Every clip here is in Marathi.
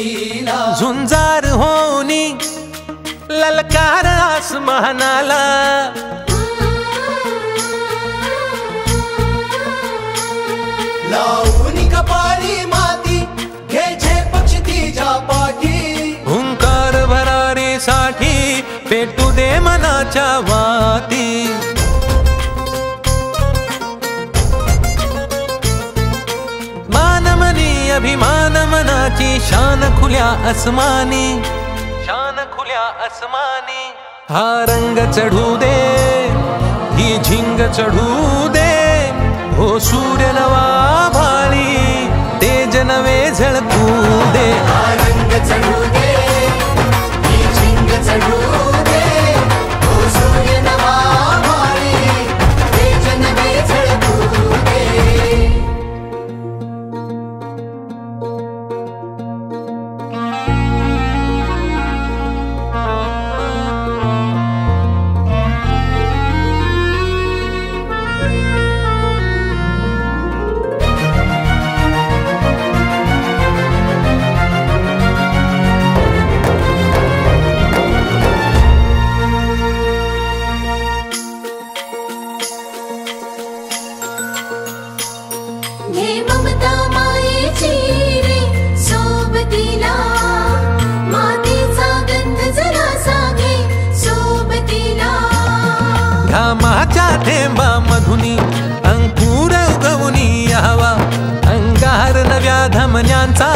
लीला झुंजार होनी ललकार आसमानाला लावून कपाळी माती घे पक्षी तिच्या पाठी हुंकार भरारीसाठी पेटू दे मनाच्या वाती मानमनी अभिमान मनाची शान खुल्या आसमानी शान खुल्या आसमानी हा रंग चढू दे ही झिंग चढू दे हो सूर्य नवा भाळी तेज नवे झळकू दे हा रंग चढू दे ही झिंग चढू दे हो सूर्य नवा भाळी तेज नवे झळकू दे घामाच्या थेंबा मधुनी अंकुर उगवूनी यावा अंगार नव्या धमन्यांचा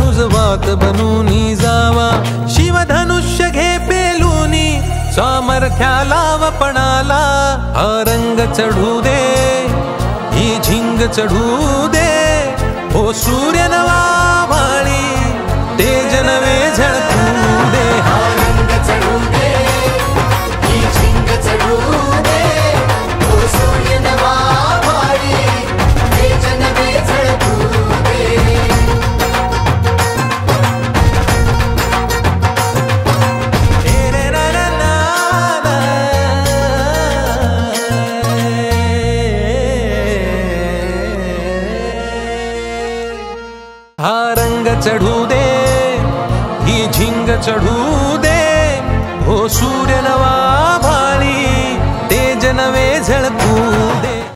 रुजवात बनूनी जावा शिवधनुष्य घे पेलूनी सामर्थ्याला वपणाला हा रंग चढू दे ही झिंग चढू दे हो सूर्य नवा भाळी तेज नवे झळकू दे हा रंग चढू दे ही झिंग चढू दे हो सूर्य नवा भाळी तेज नवे झळकू दे हा रंग चढू दे ही झिंग चढू दे हो सूर्य नवा